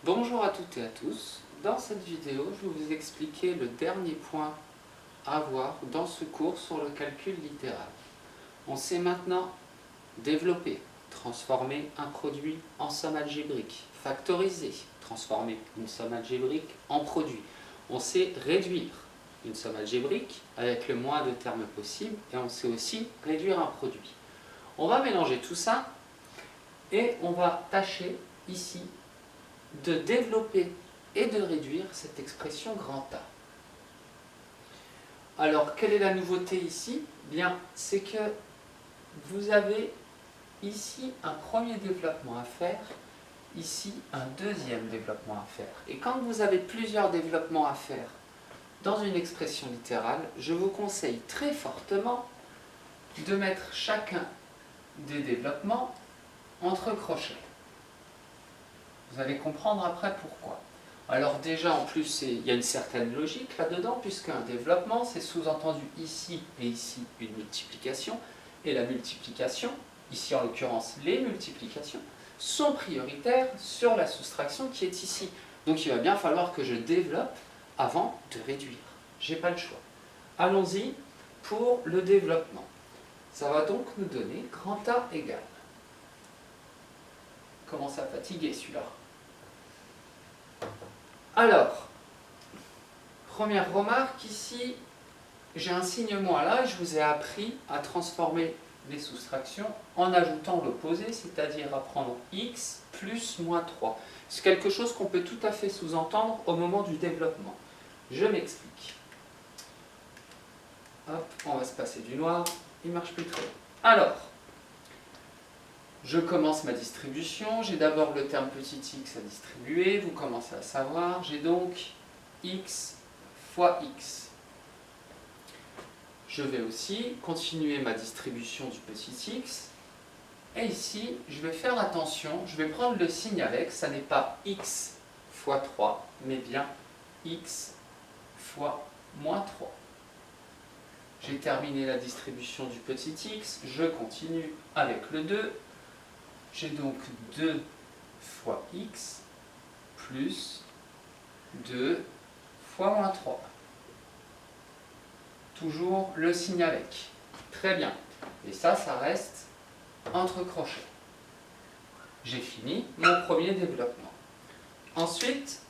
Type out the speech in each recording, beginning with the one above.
Bonjour à toutes et à tous. Dans cette vidéo, je vais vous expliquer le dernier point à voir dans ce cours sur le calcul littéral. On sait maintenant développer, transformer un produit en somme algébrique, factoriser, transformer une somme algébrique en produit. On sait réduire une somme algébrique avec le moins de termes possible et on sait aussi réduire un produit. On va mélanger tout ça et on va tâcher ici de développer et de réduire cette expression grand A. Alors, quelle est la nouveauté ici? Bien, c'est que vous avez ici un premier développement à faire, ici un deuxième développement à faire. Et quand vous avez plusieurs développements à faire dans une expression littérale, je vous conseille très fortement de mettre chacun des développements entre crochets. Vous allez comprendre après pourquoi. Alors déjà, en plus, il y a une certaine logique là-dedans, puisqu'un développement, c'est sous-entendu ici et ici une multiplication, et la multiplication, ici en l'occurrence les multiplications, sont prioritaires sur la soustraction qui est ici. Donc il va bien falloir que je développe avant de réduire. J'ai pas le choix. Allons-y pour le développement. Ça va donc nous donner grand A égale. Commence à fatiguer celui-là. Alors, première remarque, ici, j'ai un signe moins là et je vous ai appris à transformer les soustractions en ajoutant l'opposé, c'est-à-dire à prendre x plus moins 3. C'est quelque chose qu'on peut tout à fait sous-entendre au moment du développement. Je m'explique. Hop, on va se passer du noir, il ne marche plus très bien. Alors, je commence ma distribution, j'ai d'abord le terme petit x à distribuer, vous commencez à savoir, j'ai donc x fois x. Je vais aussi continuer ma distribution du petit x, et ici, je vais faire attention, je vais prendre le signe avec, ça n'est pas x fois 3, mais bien x fois moins 3. J'ai terminé la distribution du petit x, je continue avec le 2. J'ai donc 2 fois x plus 2 fois moins 3. Toujours le signe avec. Très bien. Et ça reste entre crochets. J'ai fini mon premier développement. Ensuite,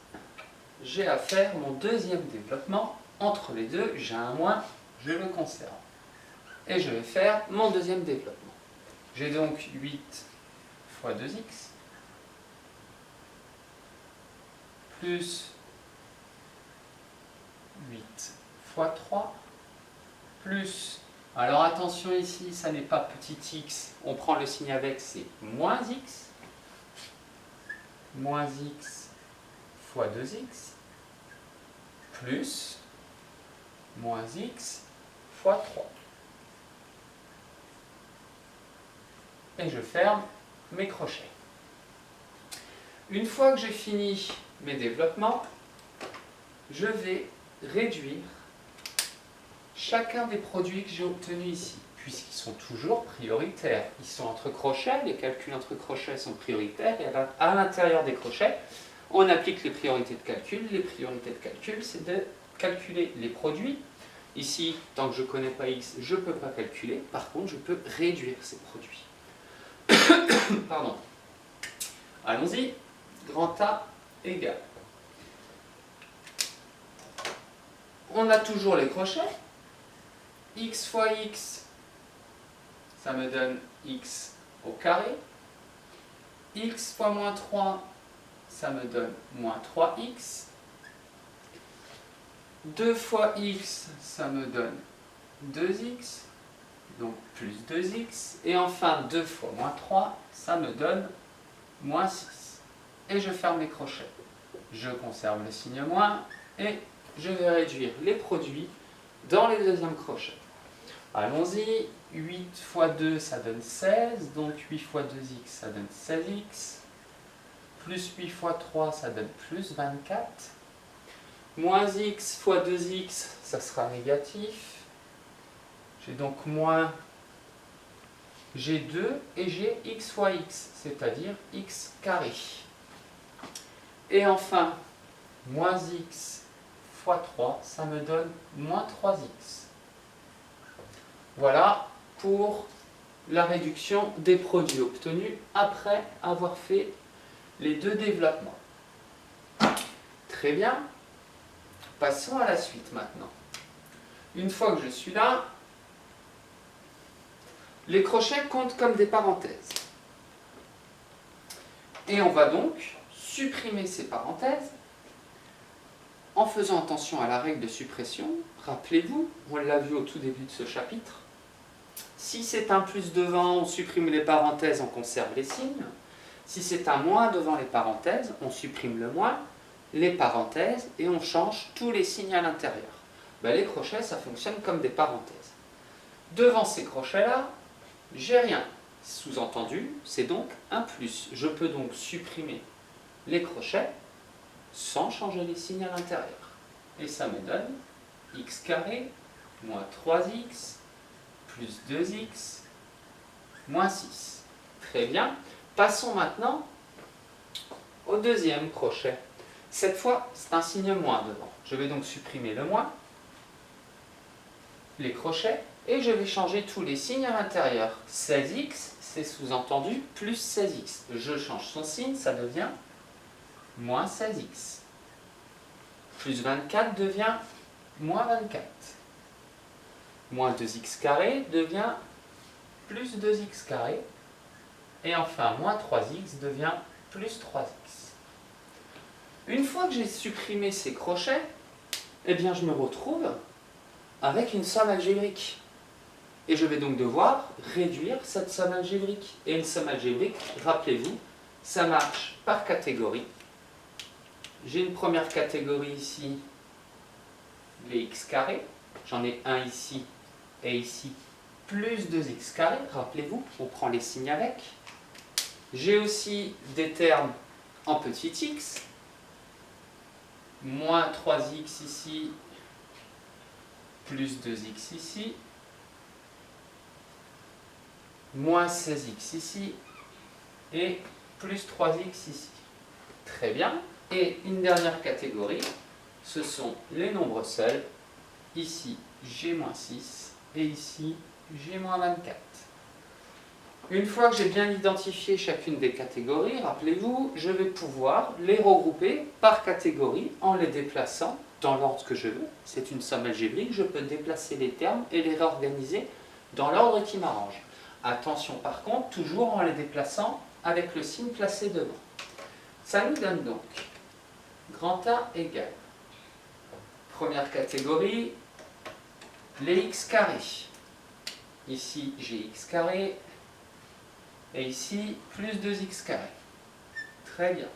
j'ai à faire mon deuxième développement. Entre les deux, j'ai un moins, je le conserve. Et je vais faire mon deuxième développement. J'ai donc 8 fois 2x plus 8 fois 3 plus, alors attention ici, ça n'est pas petit x, on prend le signe avec, c'est moins x fois 2x plus moins x fois 3. Et je ferme mes crochets. Une fois que j'ai fini mes développements, je vais réduire chacun des produits que j'ai obtenus ici, puisqu'ils sont toujours prioritaires. Ils sont entre crochets, les calculs entre crochets sont prioritaires, et à l'intérieur des crochets, on applique les priorités de calcul. Les priorités de calcul, c'est de calculer les produits. Ici, tant que je ne connais pas x, je ne peux pas calculer. Par contre, je peux réduire ces produits. Pardon. Allons-y. Grand A égale. On a toujours les crochets. X fois x, ça me donne x au carré. X fois moins 3, ça me donne moins 3x. 2 fois x, ça me donne 2x, donc plus 2x. Et enfin, 2 fois moins 3, ça me donne moins 6. Et je ferme les crochets. Je conserve le signe moins et je vais réduire les produits dans les deuxièmes crochets. Allons-y, 8 fois 2, ça donne 16, donc 8 fois 2x, ça donne 16x. Plus 8 fois 3, ça donne plus 24. Moins x fois 2x, ça sera négatif. J'ai donc moins, j'ai 2 et j'ai x fois x, c'est-à-dire x carré. Et enfin, moins x fois 3, ça me donne moins 3x. Voilà pour la réduction des produits obtenus après avoir fait les deux développements. Très bien. Passons à la suite maintenant. Une fois que je suis là, les crochets comptent comme des parenthèses. Et on va donc supprimer ces parenthèses en faisant attention à la règle de suppression. Rappelez-vous, on l'a vu au tout début de ce chapitre. Si c'est un plus devant, on supprime les parenthèses, on conserve les signes. Si c'est un moins devant les parenthèses, on supprime le moins, les parenthèses, et on change tous les signes à l'intérieur. Ben, les crochets, ça fonctionne comme des parenthèses. Devant ces crochets-là, j'ai rien. Sous-entendu, c'est donc un plus. Je peux donc supprimer les crochets sans changer les signes à l'intérieur. Et ça me donne x carré moins 3x plus 2x moins 6. Très bien. Passons maintenant au deuxième crochet. Cette fois, c'est un signe moins devant. Je vais donc supprimer le moins, les crochets, et je vais changer tous les signes à l'intérieur. 16x, c'est sous-entendu plus 16x. Je change son signe, ça devient moins 16x. Plus 24 devient moins 24. Moins 2x carré devient plus 2x carré. Et enfin, moins 3x devient plus 3x. Une fois que j'ai supprimé ces crochets, eh bien je me retrouve avec une somme algébrique. Et je vais donc devoir réduire cette somme algébrique. Et une somme algébrique, rappelez-vous, ça marche par catégorie. J'ai une première catégorie ici, les x carrés. J'en ai un ici et ici, plus 2x carré. Rappelez-vous, on prend les signes avec. J'ai aussi des termes en petit x. Moins 3x ici, plus 2x ici, moins 16x ici, et plus 3x ici. Très bien. Et une dernière catégorie, ce sont les nombres seuls. Ici, G-6, et ici, G-24. Une fois que j'ai bien identifié chacune des catégories, rappelez-vous, je vais pouvoir les regrouper par catégorie en les déplaçant dans l'ordre que je veux. C'est une somme algébrique, je peux déplacer les termes et les réorganiser dans l'ordre qui m'arrange. Attention par contre, toujours en les déplaçant avec le signe placé devant. Ça nous donne donc grand A égale, première catégorie, les x carrés. Ici, j'ai x carré. Et ici, plus 2x carré. Très bien.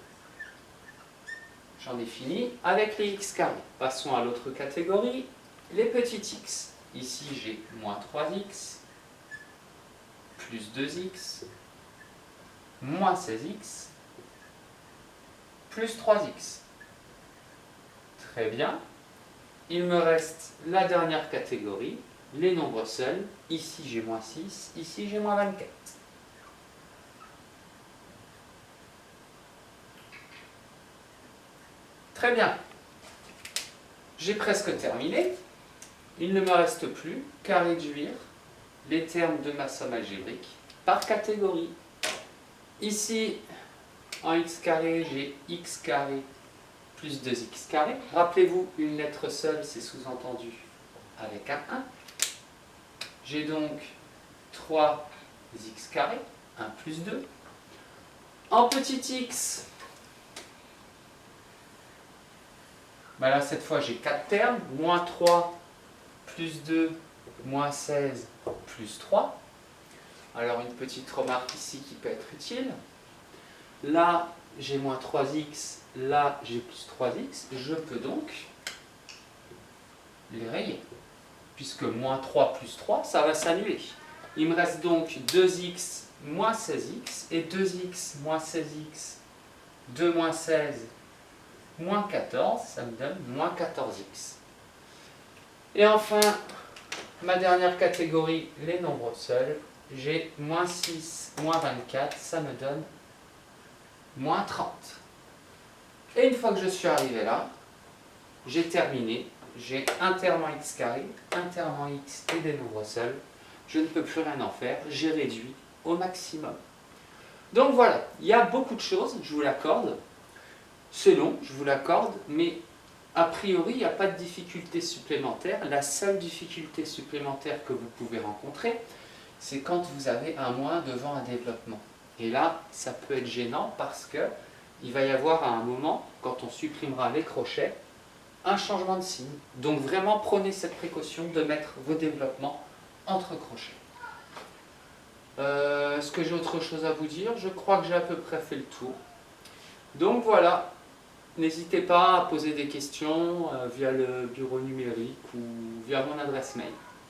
J'en ai fini avec les x carrés. Passons à l'autre catégorie, les petits x. Ici, j'ai moins 3x, plus 2x, moins 16x, plus 3x. Très bien. Il me reste la dernière catégorie, les nombres seuls. Ici, j'ai moins 6, ici, j'ai moins 24. Très bien. J'ai presque terminé. Il ne me reste plus qu'à réduire les termes de ma somme algébrique par catégorie. Ici, en x carré, j'ai x carré plus 2x carré. Rappelez-vous, une lettre seule, c'est sous-entendu avec un 1. J'ai donc 3x carré, 1 plus 2. En petit x, ben là, cette fois, j'ai 4 termes. Moins 3, plus 2, moins 16, plus 3. Alors, une petite remarque ici qui peut être utile. Là, j'ai moins 3x. Là, j'ai plus 3x. Je peux donc les rayer. Puisque moins 3 plus 3, ça va s'annuler. Il me reste donc 2x moins 16x. Et 2x moins 16x, 2 moins 16, moins 14, ça me donne moins 14x. Et enfin, ma dernière catégorie, les nombres seuls, j'ai moins 6, moins 24, ça me donne moins 30. Et une fois que je suis arrivé là, j'ai terminé. J'ai un terme en x carré, un terme en x et des nombres seuls. Je ne peux plus rien en faire. J'ai réduit au maximum. Donc voilà, il y a beaucoup de choses, je vous l'accorde. C'est long, je vous l'accorde, mais a priori, il n'y a pas de difficulté supplémentaire. La seule difficulté supplémentaire que vous pouvez rencontrer, c'est quand vous avez un moins devant un développement. Et là, ça peut être gênant parce que il va y avoir à un moment, quand on supprimera les crochets, un changement de signe. Donc vraiment, prenez cette précaution de mettre vos développements entre crochets. Est-ce que j'ai autre chose à vous dire? Je crois que j'ai à peu près fait le tour. Donc voilà, n'hésitez pas à poser des questions via le bureau numérique ou via mon adresse mail.